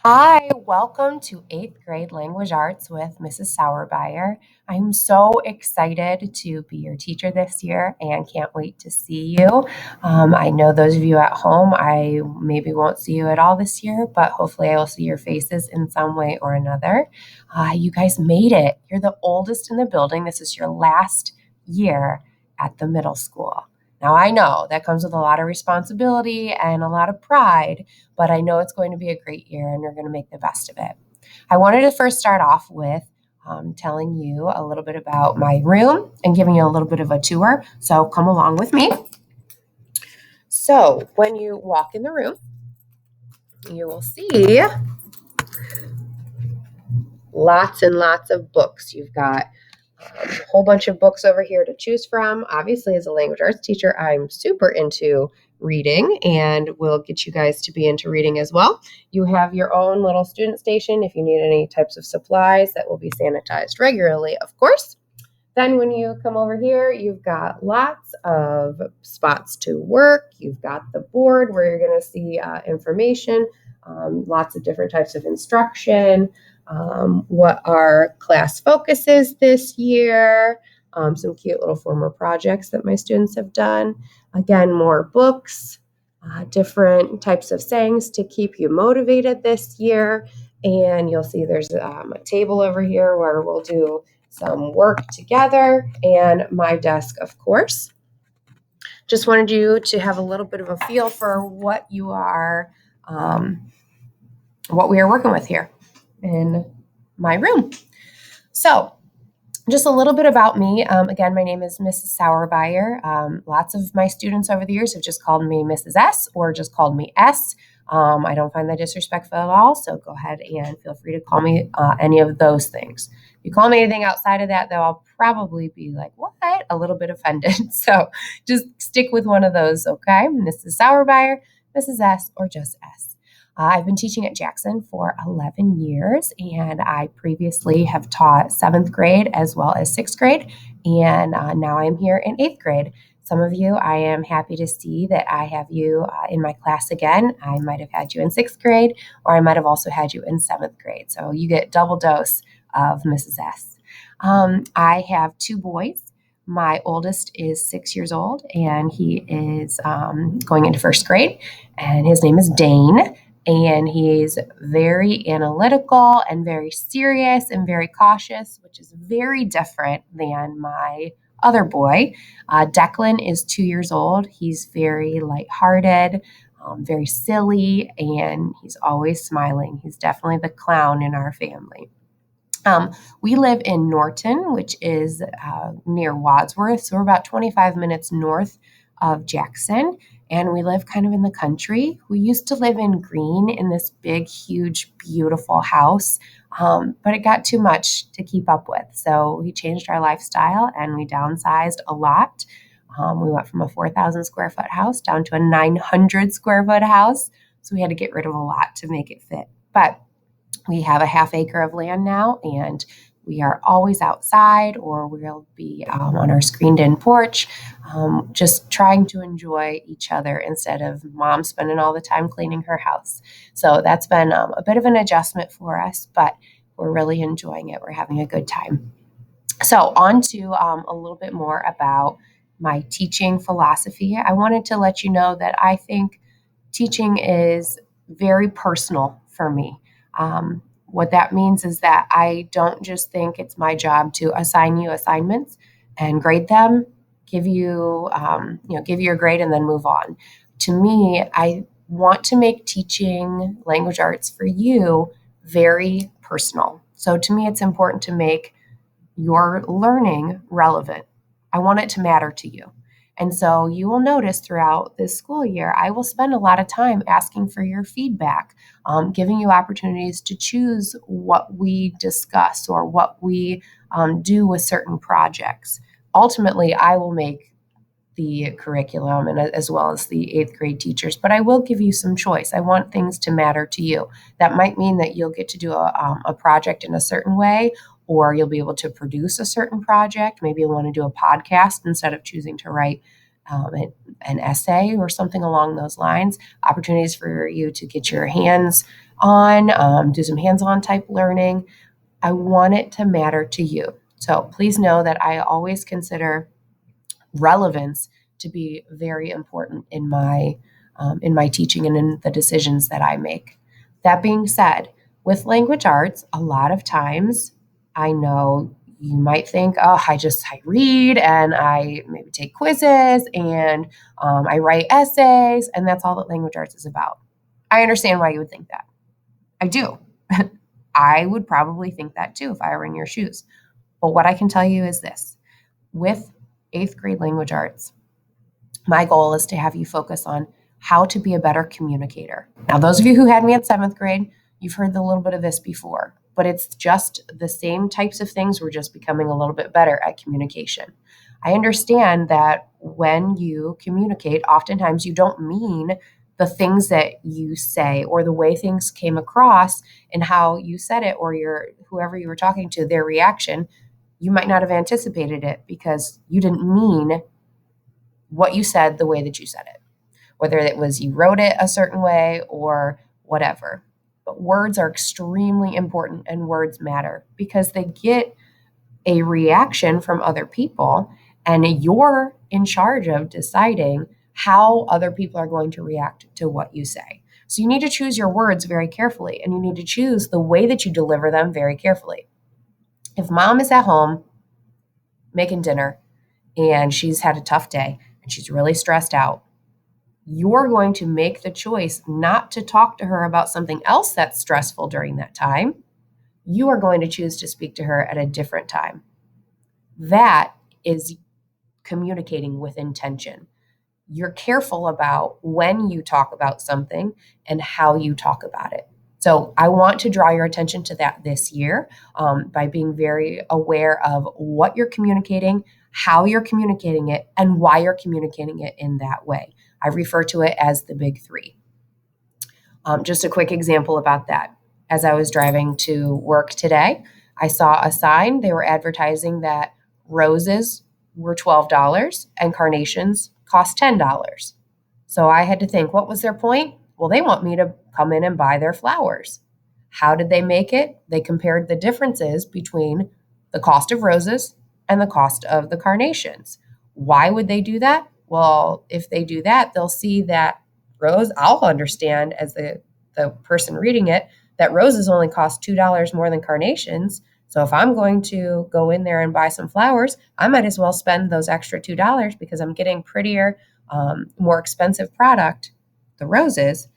Hi, welcome to 8th grade language arts with Mrs. Sauerbeyer. I'm so excited to be your teacher this year and can't wait to see you. I know those of you at home, I maybe won't see you at all this year, but hopefully I will see your faces in some way or another. You guys made it. You're the oldest in the building. This is your last year at the middle school. Now, I know that comes with a lot of responsibility and a lot of pride, but I know it's going to be a great year and you're going to make the best of it. I wanted to first start off with telling you a little bit about my room and giving you a little bit of a tour. So come along with me. So when you walk in the room, you will see lots and lots of books. You've got a whole bunch of books over here to choose from. Obviously, as a language arts teacher, I'm super into reading and will get you guys to be into reading as well. You have your own little student station if you need any types of supplies that will be sanitized regularly, of course. Then when you come over here, you've got lots of spots to work. You've got the board where you're going to see information, lots of different types of instruction, what our class focus is this year, some cute little former projects that my students have done. Again, more books, different types of sayings to keep you motivated this year. And you'll see there's a table over here where we'll do some work together, and my desk, of course. Just wanted you to have a little bit of a feel for what we are working with here in my room. So just a little bit about me. Again, my name is Mrs. Sauerbeyer. Lots of my students over the years have just called me Mrs. S or just called me S. I don't find that disrespectful at all, so go ahead and feel free to call me any of those things. If you call me anything outside of that, though, I'll probably be like, what? A little bit offended. So just stick with one of those, okay? Mrs. Sauerbeyer, Mrs. S, or just S. I've been teaching at Jackson for 11 years, and I previously have taught 7th grade as well as 6th grade, and now I'm here in 8th grade. Some of you, I am happy to see that I have you in my class again. I might have had you in 6th grade, or I might have also had you in 7th grade. So you get double dose of Mrs. S. I have 2 boys. My oldest is 6 years old, and he is going into 1st grade, and his name is Dane. And he's very analytical and very serious and very cautious, which is very different than my other boy. Declan is 2 years old. He's very lighthearted, very silly, and he's always smiling. He's definitely the clown in our family. We live in Norton, which is near Wadsworth, so we're about 25 minutes north of Jackson, and we live kind of in the country. We used to live in Greene in this big, huge, beautiful house, but it got too much to keep up with, so we changed our lifestyle and we downsized a lot. We went from a 4,000 square foot house down to a 900 square foot house, so we had to get rid of a lot to make it fit. But we have a half acre of land now, and we are always outside, or we'll be on our screened-in porch, just trying to enjoy each other instead of mom spending all the time cleaning her house. So that's been a bit of an adjustment for us, but we're really enjoying it. We're having a good time. So on to a little bit more about my teaching philosophy. I wanted to let you know that I think teaching is very personal for me. What that means is that I don't just think it's my job to assign you assignments and grade them, give you a grade and then move on. To me, I want to make teaching language arts for you very personal. So to me, it's important to make your learning relevant. I want it to matter to you. And so you will notice throughout this school year, I will spend a lot of time asking for your feedback, giving you opportunities to choose what we discuss or what we do with certain projects. Ultimately, I will make the curriculum and as well as the 8th grade teachers, but I will give you some choice. I want things to matter to you. That might mean that you'll get to do a project in a certain way, or you'll be able to produce a certain project. Maybe you'll want to do a podcast instead of choosing to write an essay or something along those lines, opportunities for you to get your hands on, do some hands-on type learning. I want it to matter to you. So please know that I always consider relevance to be very important in my teaching and in the decisions that I make. That being said, with language arts, a lot of times I know you might think, oh, I read and I maybe take quizzes and I write essays, and that's all that language arts is about. I understand why you would think that. I do. I would probably think that too if I were in your shoes. But what I can tell you is this: with 8th grade language arts, my goal is to have you focus on how to be a better communicator. Now, those of you who had me at 7th grade, you've heard a little bit of this before, but it's just the same types of things. We're just becoming a little bit better at communication. I understand that when you communicate, oftentimes you don't mean the things that you say or the way things came across and how you said it, or whoever you were talking to, their reaction. You might not have anticipated it because you didn't mean what you said the way that you said it, whether it was you wrote it a certain way or whatever. But words are extremely important, and words matter because they get a reaction from other people, and you're in charge of deciding how other people are going to react to what you say. So you need to choose your words very carefully, and you need to choose the way that you deliver them very carefully. If mom is at home making dinner and she's had a tough day and she's really stressed out, you're going to make the choice not to talk to her about something else that's stressful during that time. You are going to choose to speak to her at a different time. That is communicating with intention. You're careful about when you talk about something and how you talk about it. So I want to draw your attention to that this year by being very aware of what you're communicating, how you're communicating it, and why you're communicating it in that way. I refer to it as the big three. Just a quick example about that. As I was driving to work today, I saw a sign. They were advertising that roses were $12 and carnations cost $10. So I had to think, what was their point? Well, they want me to come in and buy their flowers. How did they make it? They compared the differences between the cost of roses and the cost of the carnations. Why would they do that? Well, if they do that, they'll see that I'll understand as the person reading it, that roses only cost $2 more than carnations. So if I'm going to go in there and buy some flowers, I might as well spend those extra $2 because I'm getting prettier, more expensive product, the roses,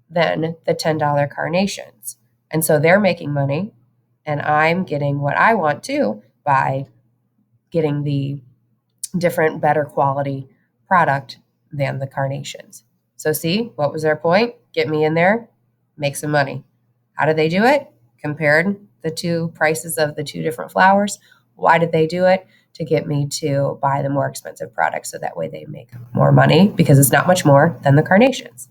than the $10 carnations. And so they're making money, and I'm getting what I want too by getting the different, better quality product than the carnations. So see, what was their point? Get me in there, make some money. How did they do it? Compared the two prices of the two different flowers. Why did they do it? To get me to buy the more expensive product so that way they make more money because it's not much more than the carnations.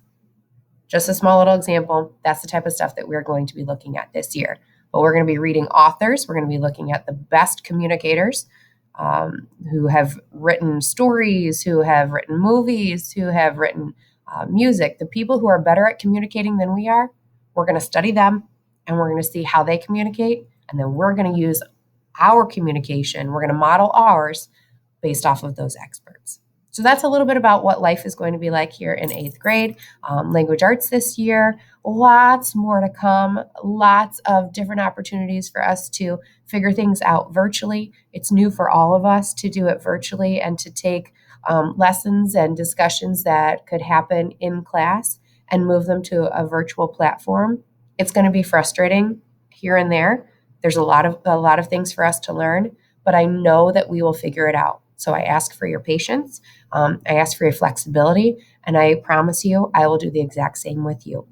Just a small little example. That's the type of stuff that we're going to be looking at this year. But we're going to be reading authors. We're going to be looking at the best communicators who have written stories, who have written movies, who have written music. The people who are better at communicating than we are, we're going to study them and we're going to see how they communicate. And then we're going to use our communication. We're going to model ours based off of those experts. So that's a little bit about what life is going to be like here in 8th grade. Language arts this year, lots more to come, lots of different opportunities for us to figure things out virtually. It's new for all of us to do it virtually and to take lessons and discussions that could happen in class and move them to a virtual platform. It's going to be frustrating here and there. There's a lot of things for us to learn, but I know that we will figure it out. So I ask for your patience. I ask for your flexibility, and I promise you, I will do the exact same with you.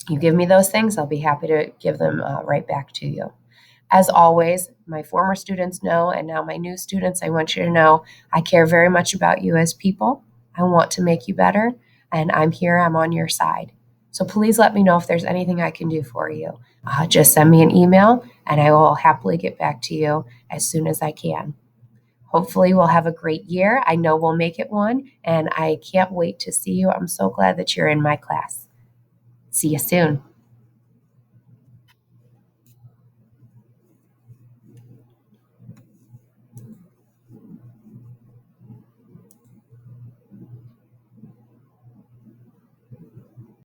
You give me those things, I'll be happy to give them right back to you. As always, my former students know, and now my new students, I want you to know I care very much about you as people. I want to make you better, and I'm here, I'm on your side. So please let me know if there's anything I can do for you. Just send me an email, and I will happily get back to you as soon as I can. Hopefully, we'll have a great year. I know we'll make it one, and I can't wait to see you. I'm so glad that you're in my class. See you soon.